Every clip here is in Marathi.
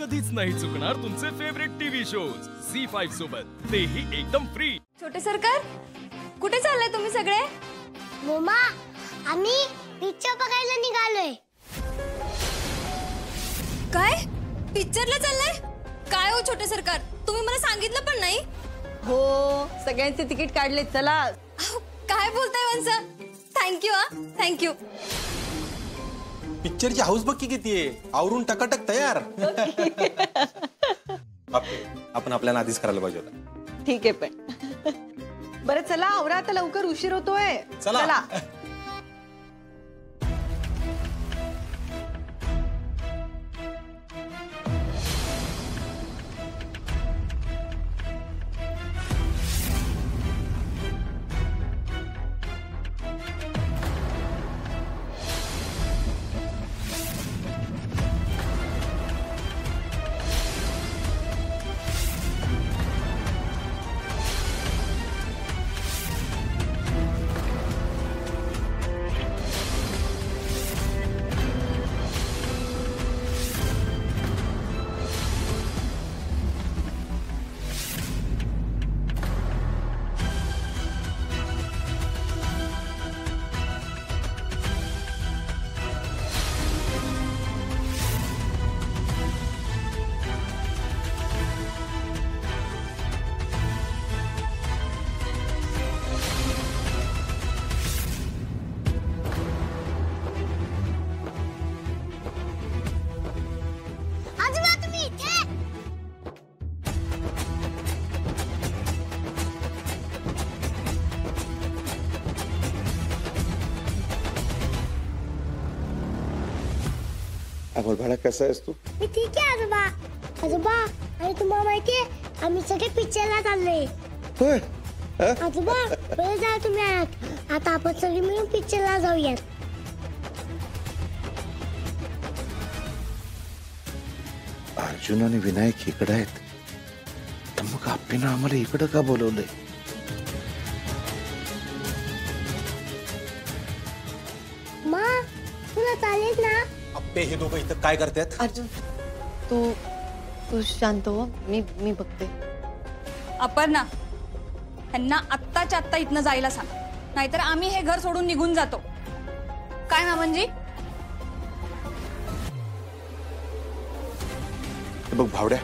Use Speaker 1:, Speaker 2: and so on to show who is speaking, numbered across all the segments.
Speaker 1: कधीच नाही चुकणार तुमचे फेवरेट टीव्ही शोज झी5 सोबत, तेही एकदम फ्री।
Speaker 2: छोटे सरकार, कुठे चाललाय तुम्ही सगळे?
Speaker 3: मम्मा, आम्ही पिक्चर बघायला निघालोय।
Speaker 2: काय? पिक्चरला चाललाय? काय हो छोटे सरकार, तुम्ही मला सांगितलं पण नाही?
Speaker 4: हो, सगळ्यांचे तिकीट काढले, चला।
Speaker 2: काय बोलताय वंसा? Thank you thank you.
Speaker 5: पिक्चरची हाऊस बघ किती आहे, आवरून टकाटक तयार। आपण आपल्याला आधीच करायला पाहिजे होता।
Speaker 4: ठीक आहे पण बरं चला, आवरा आता, लवकर उशीर होतोय। चला।
Speaker 6: अमोल बाळा, कसा आहेस तू?
Speaker 3: मी ठीक आहे आजोबा। आजोबा, आणि तुम्हाला माहितीये आम्ही सगळे पिक्चरला चाललोय।
Speaker 6: होय?
Speaker 3: आजोबा, बरं जा तुम्ही आत। आता आपण सगळे मिळून पिक्चरला जाऊयात।
Speaker 6: अर्जुन आणि विनायक इकडे आहेत, तर मग आप्पीनं आम्हाला इकडं का बोलवलंय?
Speaker 3: मा, तुला चालेल ना?
Speaker 5: अप्पे, हे दोघं इथं काय करतात?
Speaker 4: अर्जुन, तू शांत हो, मी बघते।
Speaker 2: अपर्णा, ह्यांना आत्ताच्या आत्ता इथनं जायला सांग, नाहीतर आम्ही हे घर सोडून निघून जातो। काय मामनजी?
Speaker 6: बघ भावड्या,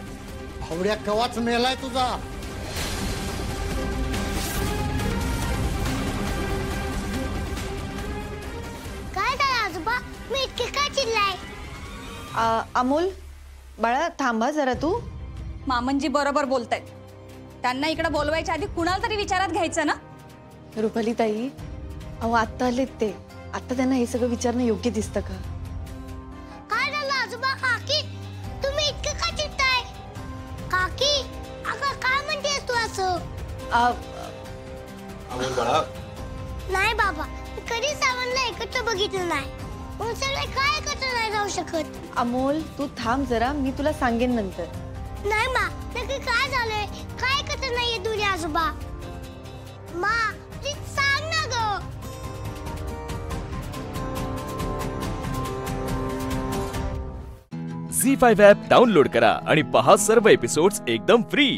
Speaker 7: भावड्या कवाच मेलाय तुझा।
Speaker 3: काय झालं आजोबा? मी इतके का चिल्लाय?
Speaker 4: अमोल बाळा, थांबा जरा तू।
Speaker 2: मामनजी बरोबर बोलतायत, त्यांना इकडे बोलवायच्या आधी कुणाला तरी विचारात घ्यायचं ना।
Speaker 4: रुपाली ताई, अहो आत्ता आलेत ते, आता त्यांना हे सगळं विचारणं योग्य दिसतं का?
Speaker 3: काय झालं आजोबा? काकी, तुम्ही इतके का चिडताय? काकी, अगं काय म्हणतेस तू असं?
Speaker 5: अमोल बाळा,
Speaker 3: नाही बाबा, मी कधी सावंतला एकत्र बघितलं नाही। मग सगळे काय एकत्र नाही जाऊ शकत?
Speaker 4: अमोल तू थांब जरा, मी तुला सांगेन नंतर।
Speaker 3: नाही मा, नक्की काय झालंय? काय एकत्र नाहीये दोन्ही आजोबा? मा, प्लीज सांग ना गं।
Speaker 1: झी5 ॲप डाउनलोड करा आणि पहा सर्व एपिसोड्स एकदम फ्री।